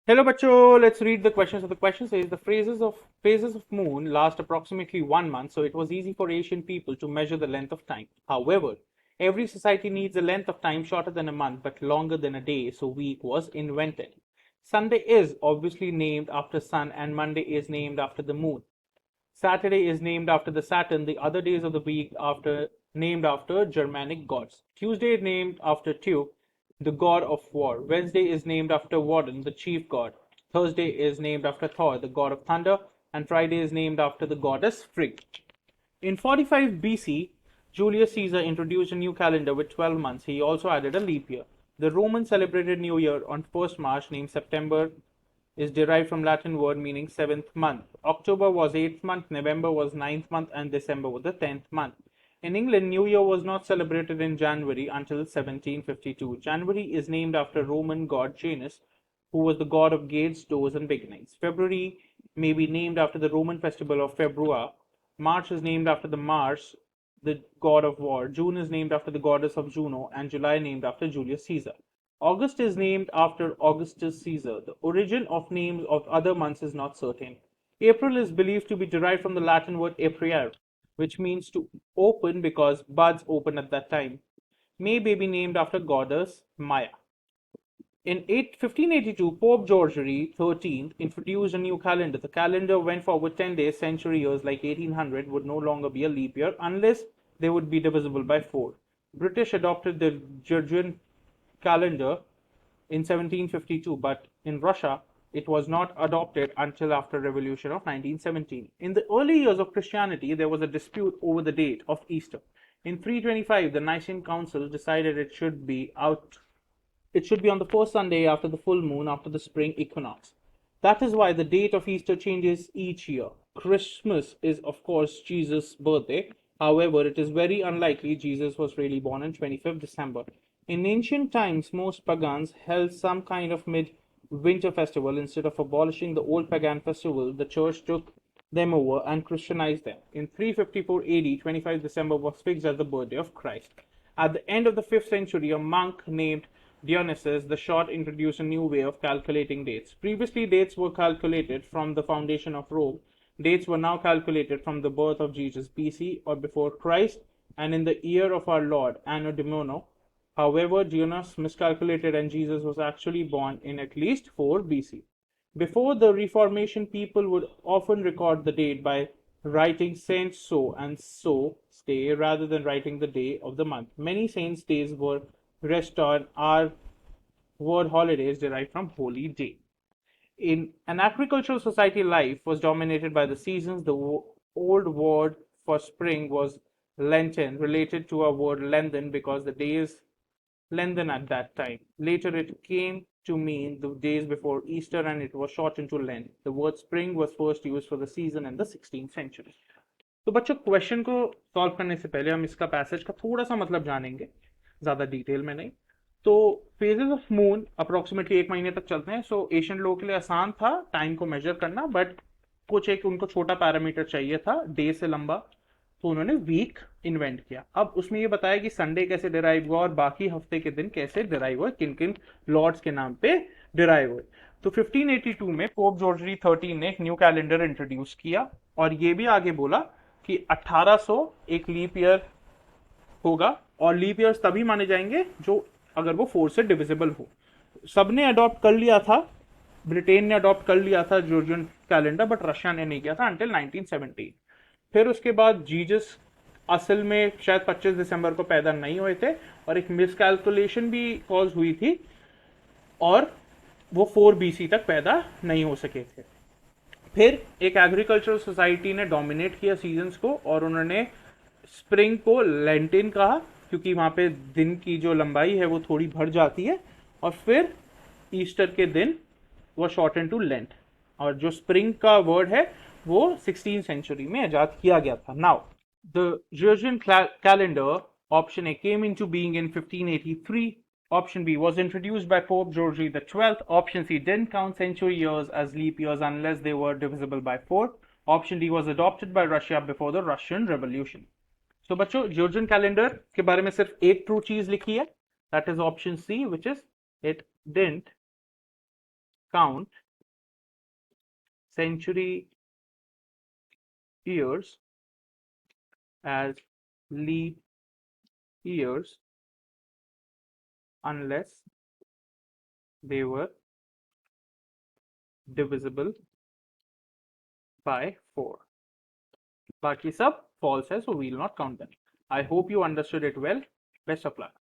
Hello, bacho. Let's read the question. So the question says the phases of moon last approximately 1 month, so it was easy for ancient people to measure the length of time. However, every society needs a length of time shorter than a month but longer than a day, so week was invented. Sunday is obviously named after sun, and Monday is named after the moon. Saturday is named after the Saturn. The other days of the week after named after Germanic gods. Tuesday is named after Teuc, the god of war. Wednesday is named after Woden, the chief god. Thursday is named after Thor, the god of thunder, and Friday is named after the goddess Frigg. In 45 BC, Julius Caesar introduced a new calendar with 12 months. He also added a leap year. The Romans celebrated New Year on 1st March, named September is derived from Latin word meaning seventh month. October was eighth month, November was ninth month, and December was the 10th month. In England, New Year was not celebrated in January until 1752. January is named after Roman god Janus, who was the god of gates, doors, and beginnings. February may be named after the Roman festival of Februa. March is named after the Mars, the god of war. June is named after the goddess of Juno, and July named after Julius Caesar. August is named after Augustus Caesar. The origin of names of other months is not certain. April is believed to be derived from the Latin word aperire, which means to open because buds open at that time. May may be named after goddess Maia. In 1582, Pope George XIII introduced a new calendar. The calendar went forward 10 days. Century years like 1800 would no longer be a leap year unless they would be divisible by 4. British adopted the Gregorian calendar in 1752, but in Russia it was not adopted until after revolution of 1917. In the early years of Christianity, there was a dispute over the date of Easter. In 325, the Nicene Council decided it should be on the first Sunday after the full moon after the spring equinox. That is why the date of Easter changes each year. Christmas is, of course, Jesus' birthday. However, it is very unlikely Jesus was really born on 25th December. In ancient times, most pagans held some kind of mid-winter festival. Instead of abolishing the old pagan festival, the church took them over and Christianized them. In 354 AD, 25 December was fixed as the birthday of Christ. At the end of the 5th century, a monk named Dionysius the Short introduced a new way of calculating dates. Previously, dates were calculated from the foundation of Rome. Dates were now calculated from the birth of Jesus, BC or before Christ, and in the year of our Lord, Anno Domini. However, Janus miscalculated and Jesus was actually born in at least 4 BC. Before the Reformation, people would often record the date by writing Saint so and so day rather than writing the day of the month. Many saints' days were restored. Our word holidays derived from holy day. In an agricultural society, life was dominated by the seasons. The old word for spring was Lenten, related to our word lengthen because the days lengthen at that time. Later, it came to mean the days before Easter and it was shortened to Lent. The word spring was first used for the season in the 16th century. तो बच्चों, question को solve करने से पहले हम इसका passage का थोड़ा सा मतलब जानेंगे, ज़्यादा डिटेल में नहीं. तो फेजेस ऑफ मून अप्रोक्सीमेटली 1 महीने तक चलते हैं. सो एशियन लोगों के लिए आसान था टाइम को मेजर करना, बट कुछ एक उनको छोटा पैरामीटर चाहिए था डे से लंबा, तो उन्होंने वीक इन्वेंट किया. अब उसमें ये बताया कि संडे कैसे डिराइव हुआ और बाकी हफ्ते के दिन कैसे डिराइव हुए, किन किन लॉर्ड्स के नाम पे डिराइव हुए. तो 1582 में पोप जॉर्ज 13 ने एक न्यू कैलेंडर इंट्रोड्यूस किया और ये भी आगे बोला कि 1800 एक लीप ईयर होगा और लीप ईयर्स तभी माने जाएंगे जो अगर वो 4 से डिविजिबल हो. सबने अडॉप्ट कर लिया था, ब्रिटेन ने अडॉप्ट कर लिया था जॉर्जियन कैलेंडर, बट रशिया ने नहीं किया था अंटिल 1917. फिर उसके बाद जीसस असल में शायद 25 दिसंबर को पैदा नहीं हुए थे और एक मिसकैलकुलेशन भी कॉज हुई थी और वो 4 BC तक पैदा नहीं हो सके थे. फिर एक एग्रीकल्चरल सोसाइटी ने डोमिनेट किया सीजन्स को और उन्होंने स्प्रिंग को लेंटिन कहा क्योंकि वहां पे दिन की जो लंबाई है वो थोड़ी बढ़ जाती है. और फिर ईस्टर के दिन वो शॉर्टन टू लेंट, और जो स्प्रिंग का वर्ड है वो 16th सेंचुरी में इजाद किया गया था. Now the Georgian calendar option A came into being in 1583. Option B was introduced by Pope George XII. Option C didn't count century years as leap years unless they were divisible by 4. Option D was adopted by Russia before the Russian Revolution. So बच्चों, Georgian calendar के बारे में सिर्फ एक true चीज लिखी है, that is option C, which is it didn't count century years as leap years unless they were divisible by 4. बाकी सब false है, so we will not count them. I hope you understood it well. Best of luck.